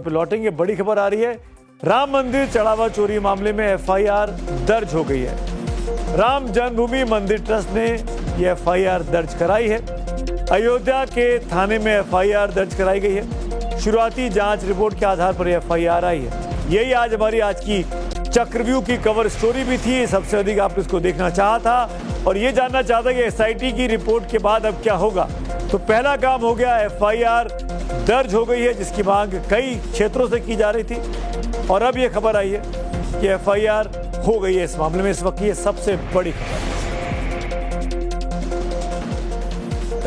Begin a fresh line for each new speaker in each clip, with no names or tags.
पे लौटेंगे। बड़ी खबर आ रही है, राम मंदिर चढ़ावा चोरी मामले में एफआईआर दर्ज हो गई है। राम जन्मभूमि मंदिर ट्रस्ट ने यह एफआईआर दर्ज कराई है। अयोध्या के थाने में एफआईआर दर्ज कराई गई है। शुरुआती जांच रिपोर्ट के आधार पर एफआईआर आई है। यही आज हमारी आज की चक्रव्यूह की कवर स्टोरी भी थी। सबसे अधिक आपने इसको देखना चाहा था और ये जानना चाहता कि एसआईटी की रिपोर्ट के बाद अब क्या होगा। तो पहला काम हो गया, एफआईआर दर्ज हो गई है, जिसकी मांग कई क्षेत्रों से की जा रही थी और अब ये खबर आई है कि एफआईआर हो गई है इस मामले में। इस वक्त ये सबसे बड़ी खबर।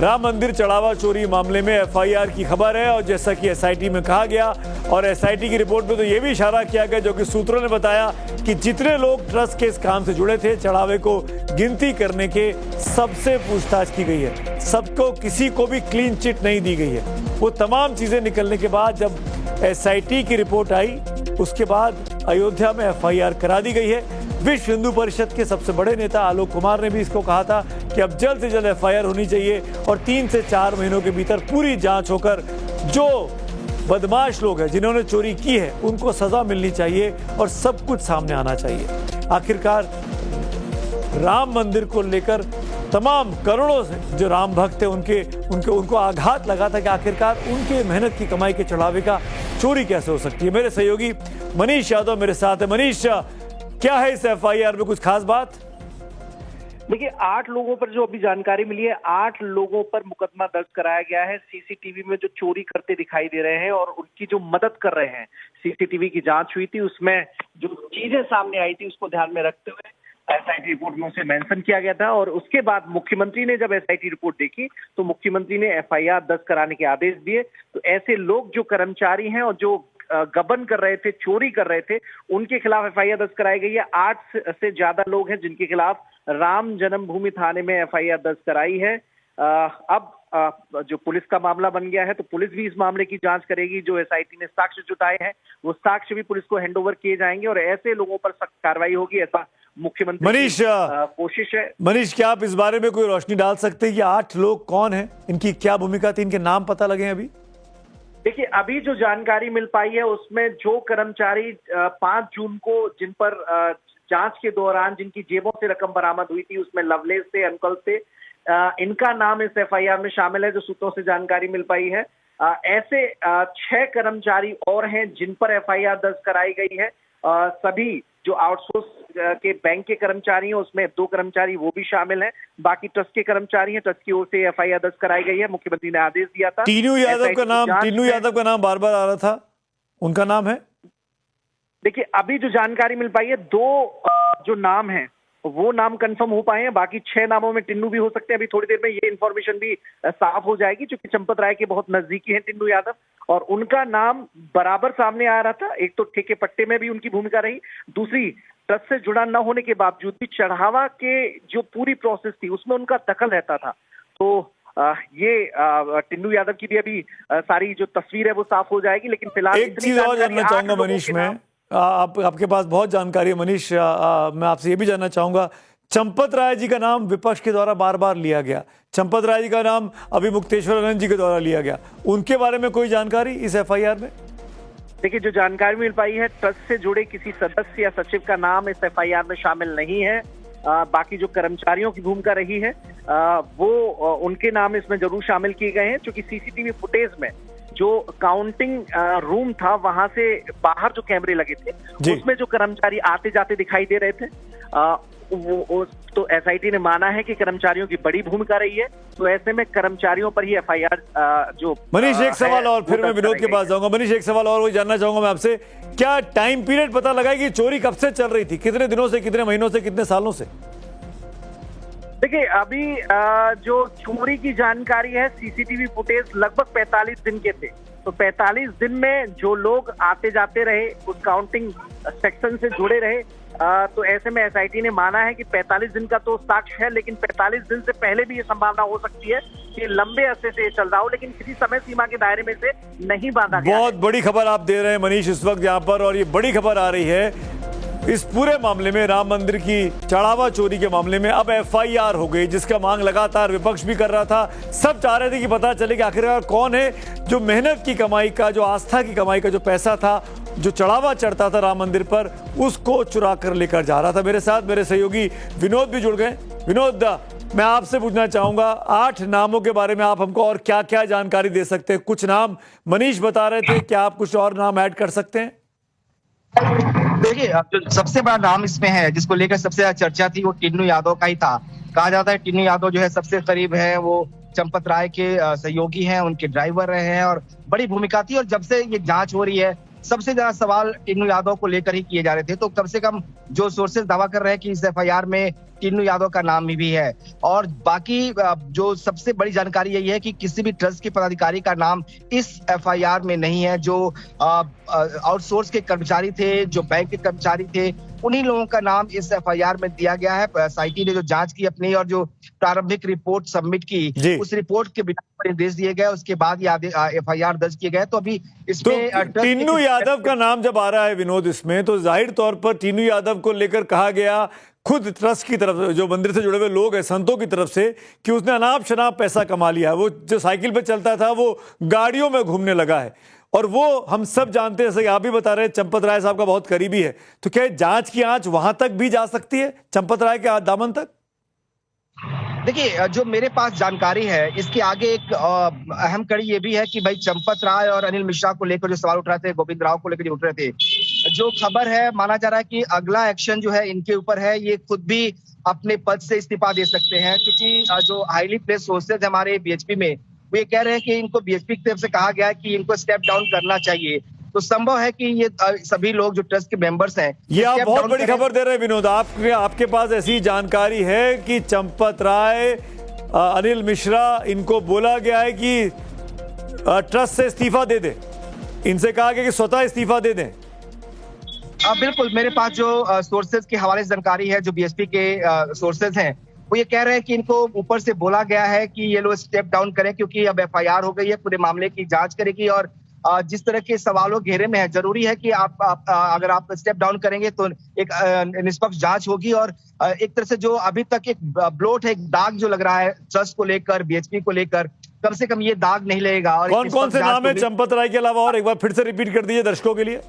राम मंदिर चढ़ावा चोरी मामले में एफआईआर की खबर है और जैसा कि एसआईटी में कहा गया और एसआईटी की रिपोर्ट में तो यह भी इशारा किया गया, जो कि सूत्रों ने बताया कि जितने लोग ट्रस्ट के इस काम से जुड़े थे, चढ़ावे को गिनती करने के सबसे पूछताछ की गई है। सबको, किसी को भी क्लीन चिट नहीं दी गई है। वो तमाम चीजें निकलने के बाद जब एसआईटी की रिपोर्ट आई, उसके बाद अयोध्या में एफआईआर करा दी गई है। विश्व हिंदू परिषद के सबसे बड़े नेता आलोक कुमार ने भी इसको कहा था कि अब जल्द से जल्द एफआईआर होनी चाहिए और 3 से 4 महीनों के भीतर पूरी जांच होकर जो बदमाश लोग हैं जिन्होंने चोरी की है उनको सजा मिलनी चाहिए और सब कुछ सामने आना चाहिए। आखिरकार राम मंदिर को लेकर तमाम करोड़ों से जो राम भक्त थे उनको आघात लगा था कि आखिरकार उनके मेहनत की कमाई के चढ़ावे का चोरी कैसे हो सकती है। मेरे सहयोगी मनीष यादव मेरे साथ है। मनीष, क्या है इस एफआईआर में कुछ खास बात?
देखिए, 8 लोगों पर जो अभी जानकारी मिली है, 8 लोगों पर मुकदमा दर्ज कराया गया है। सीसीटीवी में जो चोरी करते दिखाई दे रहे हैं और उनकी जो मदद कर रहे हैं, सीसीटीवी की जांच हुई थी, उसमें जो चीजें सामने आई थी उसको ध्यान में रखते हुए एसआईटी रिपोर्ट में उसे मेंशन किया गया था। और उसके बाद मुख्यमंत्री ने जब एसआईटी रिपोर्ट देखी तो मुख्यमंत्री ने एफआईआर दर्ज कराने के आदेश दिए। तो ऐसे लोग जो कर्मचारी हैं और जो गबन कर रहे थे, चोरी कर रहे थे, उनके खिलाफ एफआईआर दर्ज कराई गई है। 8 से ज्यादा लोग हैं जिनके खिलाफ राम जन्मभूमि थाने में एफआईआर दर्ज कराई है। अब जो पुलिस का मामला बन गया है तो पुलिस भी इस मामले की जांच करेगी। जो एसआईटी ने साक्ष्य जुटाए हैं वो साक्ष्य भी पुलिस को हैंडओवर किए जाएंगे और ऐसे लोगों पर सख्त कार्रवाई होगी, ऐसा मुख्यमंत्री
मनीष
कोशिश है।
मनीष, क्या आप इस बारे में कोई रोशनी डाल सकते हैं कि 8 लोग कौन हैं, इनकी क्या भूमिका थी, इनके नाम पता लगे अभी?
देखिए, अभी जो जानकारी मिल पाई है उसमें जो कर्मचारी 5 जून को जिन पर जांच के दौरान जिनकी जेबों से रकम बरामद हुई थी, उसमें लवलेश थे, अंकल थे, इनका नाम इस एफआईआर में शामिल है, जो सूत्रों से जानकारी मिल पाई है। ऐसे 6 कर्मचारी और हैं जिन पर एफआईआर दर्ज कराई गई है। सभी जो आउटसोर्स के बैंक के कर्मचारी हैं उसमें 2 कर्मचारी वो भी शामिल हैं। बाकी ट्रस्ट के कर्मचारी हैं। ट्रस्ट की ओर से एफआईआर दर्ज कराई गई है। मुख्यमंत्री ने आदेश दिया था।
टीनू यादव का नाम बार-बार आ रहा था, उनका नाम है?
देखिए, अभी जो जानकारी मिल पाई है 2 जो नाम हैं वो नाम कंफर्म हो पाए हैं। बाकी 6 नामों में टिन्नू भी हो सकते हैं। अभी थोड़ी देर में ये इन्फॉर्मेशन भी साफ हो जाएगी, क्योंकि चंपत राय के बहुत नजदीकी हैं टिन्नू यादव और उनका नाम बराबर सामने आ रहा था। एक तो ठेके पट्टे में भी उनकी भूमिका रही, दूसरी ट्रस्ट से जुड़ा न होने के बावजूद भी चढ़ावा के जो पूरी प्रोसेस थी उसमें उनका दखल रहता था। तो ये टिन्नू यादव की भी अभी सारी जो तस्वीर है वो साफ हो जाएगी। लेकिन फिलहाल
एक चीज और जानना चाहूंगा मनीष, में आपके पास बहुत जानकारी है मनीष, मैं आपसे ये भी जानना चाहूंगा, चंपत राय जी का नाम विपक्ष के द्वारा बार बार लिया गया, चंपत राय जी का नाम अभी मुक्तेश्वर आनंद जी के द्वारा लिया गया, उनके बारे में कोई जानकारी इस एफआईआर में?
देखिए, जो जानकारी मिल पाई है, ट्रस्ट से जुड़े किसी सदस्य या सचिव का नाम इस एफआईआर में शामिल नहीं है। बाकी जो कर्मचारियों की भूमिका रही है वो उनके नाम इसमें जरूर शामिल किए गए हैं, क्योंकि सीसीटीवी फुटेज में जो काउंटिंग रूम था वहां से बाहर जो कैमरे लगे थे उसमें जो कर्मचारी आते जाते दिखाई दे रहे थे, तो एसआईटी ने माना है कि कर्मचारियों की बड़ी भूमिका रही है। तो ऐसे में कर्मचारियों पर ही एफआईआर जो
मनीष एक सवाल और, फिर मैं विनोद के पास जाऊंगा। मनीष एक सवाल और वो जानना चाहूंगा मैं आपसे, क्या टाइम पीरियड पता लगा कि चोरी कब से चल रही थी, कितने दिनों से, कितने महीनों से, कितने सालों से?
देखिए, अभी जो चोरी की जानकारी है, सीसीटीवी फुटेज लगभग 45 दिन के थे। तो 45 दिन में जो लोग आते जाते रहे, उस काउंटिंग सेक्शन से जुड़े रहे, तो ऐसे में एसआईटी ने माना है कि 45 दिन का तो साक्ष्य है, लेकिन 45 दिन से पहले भी ये संभावना हो सकती है कि लंबे अरसे से चल रहा हो, लेकिन किसी समय सीमा के दायरे में से नहीं बांधा गया।
बहुत बड़ी खबर आप दे रहे हैं मनीष इस वक्त यहाँ पर, और ये बड़ी खबर आ रही है इस पूरे मामले में, राम मंदिर की चढ़ावा चोरी के मामले में अब एफआईआर हो गई, जिसका मांग लगातार विपक्ष भी कर रहा था। सब चाह रहे थे कि पता चले कि आखिरकार कौन है जो मेहनत की कमाई का, जो आस्था की कमाई का जो पैसा था, जो चढ़ावा चढ़ता था राम मंदिर पर, उसको चुरा कर लेकर जा रहा था। मेरे साथ मेरे सहयोगी विनोद भी जुड़ गए। विनोद, मैं आपसे पूछना चाहूंगा 8 नामों के बारे में आप हमको और क्या क्या जानकारी दे सकते हैं? कुछ नाम मनीष बता रहे थे, क्या आप कुछ और नाम ऐड कर सकते हैं?
देखिए, जो सबसे बड़ा नाम इसमें है, जिसको लेकर सबसे ज्यादा चर्चा थी, वो टिन्नू यादव का ही था। कहा जाता है टिन्नू यादव जो है सबसे करीब है, वो चंपत राय के सहयोगी हैं, उनके ड्राइवर रहे हैं और बड़ी भूमिका थी। और जब से ये जांच हो रही है, सबसे ज्यादा सवाल टिन्नू यादव को लेकर ही किए जा रहे थे। तो कम से कम जो सोर्सेज दावा कर रहे हैं कि इस एफआईआर में टिन्नू यादव का नाम भी है। और बाकी जो सबसे बड़ी जानकारी यही है कि किसी भी ट्रस्ट के पदाधिकारी का नाम इस एफआईआर में नहीं है। जो आउटसोर्स के कर्मचारी थे, जो बैंक के कर्मचारी थे, उन्हीं लोगों का नाम इस एफआईआर में दिया गया है। एसआईटी ने जो जांच की अपनी और जो प्रारंभिक रिपोर्ट सबमिट की, उस रिपोर्ट के बिना पर निर्देश दिए गए, उसके बाद ये एफआईआर दर्ज किए गए। तो अभी इसमें
टिन्नू यादव का नाम जब आ रहा है विनोद इसमें, तो जाहिर तौर पर टिन्नू यादव को लेकर कहा गया खुद ट्रस्ट की तरफ, जो मंदिर से जुड़े हुए लोग हैं, संतों की तरफ से, कि उसने अनाप शनाप पैसा कमा लिया। वो जो साइकिल पे चलता था वो गाड़ियों में घूमने लगा है। और वो हम सब जानते हैं, जैसे आप भी बता रहे हैं, चंपत राय साहब का बहुत करीबी है। तो क्या जांच की आंच वहां तक भी जा सकती है, चंपत राय के दामन तक?
देखिए, जो मेरे पास जानकारी है, इसके आगे एक अहम कड़ी ये भी है कि भाई चंपत राय और अनिल मिश्रा को लेकर जो सवाल उठ रहे थे, गोविंद राव को लेकर जो उठ रहे थे, जो खबर है, माना जा रहा है कि अगला एक्शन जो है इनके ऊपर है। ये खुद भी अपने पद से इस्तीफा दे सकते हैं, क्योंकि जो हाईली प्लेस सोर्सेज हमारे बीएचपी में, वो ये कह रहे हैं कि इनको बीएचपी की तरफ से कहा गया है कि इनको स्टेप डाउन करना चाहिए। तो संभव है कि ये सभी लोग जो ट्रस्ट के मेंबर्स हैं,
ये आप बहुत बड़ी खबर दे रहे हैं विनोद। आपके पास ऐसी जानकारी है कि चंपत राय, अनिल मिश्रा, इनको बोला गया है कि ट्रस्ट से इस्तीफा दे दें, इनसे कहा गया कि स्वतः इस्तीफा दे दें?
बिल्कुल, मेरे पास जो सोर्सेज के हवाले से जानकारी है, जो बीएसपी के सोर्सेज हैं, वो ये कह रहे हैं कि इनको ऊपर से बोला गया है कि ये लोग स्टेप डाउन करें, क्योंकि अब एफआईआर हो गई है, पूरे मामले की जांच करेगी। और जिस तरह के सवालों घेरे में है, जरूरी है कि अगर आप स्टेप डाउन करेंगे तो एक निष्पक्ष जांच होगी। और एक तरह से जो अभी तक एक ब्लोट है, एक दाग जो लग रहा है ट्रस्ट को लेकर, बीएचपी को लेकर, कम से कम ये दाग नहीं लगेगा। और
कौन कौन से नाम है चंपत राय के अलावा? और एक बार फिर से रिपीट कर दीजिए दर्शकों के लिए।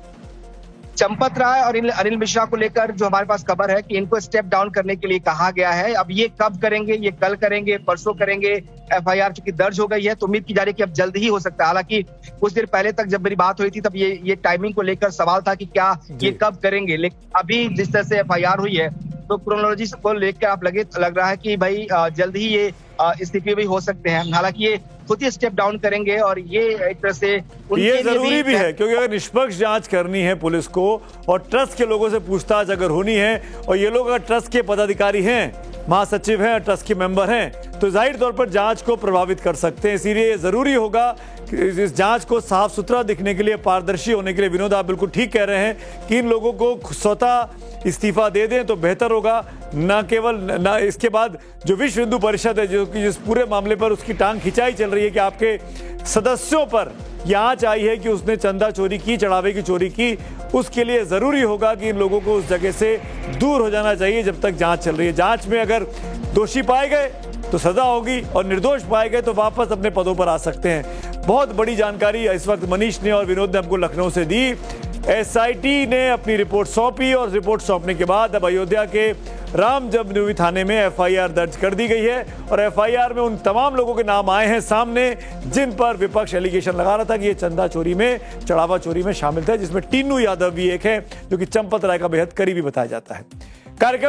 चंपत राय और अनिल मिश्रा को लेकर जो हमारे पास खबर है कि इनको स्टेप डाउन करने के लिए कहा गया है। अब ये कब करेंगे, ये कल करेंगे, परसों करेंगे? एफआईआर चूंकि दर्ज हो गई है, तो उम्मीद की जा रही है कि अब जल्द ही हो सकता है। हालांकि कुछ देर पहले तक जब मेरी बात हुई थी, तब ये टाइमिंग को लेकर सवाल था कि क्या ये कब करेंगे। लेकिन अभी जिस तरह से एफआईआर हुई है, तो क्रोनोलॉजी को लेकर आप लग रहा है कि भाई जल्द ही ये इस्तीफे भी हो सकते हैं। हालांकि ये खुद ही स्टेप डाउन करेंगे और ये एक तरह से
ये जरूरी भी है, क्योंकि अगर निष्पक्ष जांच करनी है पुलिस को और ट्रस्ट के लोगों से पूछताछ अगर होनी है, और ये लोग अगर ट्रस्ट के पदाधिकारी हैं, महासचिव हैं, ट्रस्ट के मेंबर हैं, तो जाहिर तौर पर जांच को प्रभावित कर सकते हैं। इसीलिए जरूरी होगा कि इस जांच को साफ सुथरा दिखने के लिए, पारदर्शी होने के लिए, विनोद आप बिल्कुल ठीक कह रहे हैं कि इन लोगों को स्वतः इस्तीफा दे दें तो बेहतर होगा। ना केवल ना इसके बाद जो विश्व हिंदू परिषद है, जो कि जिस पूरे मामले पर उसकी टांग खिंचाई चल रही है कि आपके सदस्यों पर जांच आई है कि उसने चंदा चोरी की, चढ़ावे की चोरी की, उसके लिए जरूरी होगा कि इन लोगों को उस जगह से दूर हो जाना चाहिए जब तक जांच चल रही है। जांच में अगर दोषी पाए गए तो सजा होगी, और निर्दोष पाए गए तो वापस अपने पदों पर आ सकते हैं। बहुत बड़ी जानकारी इस वक्त मनीष ने और विनोद ने हमको लखनऊ से दी। एसआईटी ने अपनी रिपोर्ट सौंपी और रिपोर्ट सौंपने के बाद अब अयोध्या के राम जन्मभूमि थाने में एफआईआर दर्ज कर दी गई है। और एफआईआर में उन तमाम लोगों के नाम आए हैं सामने जिन पर विपक्ष एलिगेशन लगा रहा था कि ये चंदा चोरी में, चढ़ावा चोरी में शामिल थे, जिसमें टिन्नू यादव भी एक है, जो कि चंपत राय का बेहद करीबी बताया जाता है। कार्यक्रम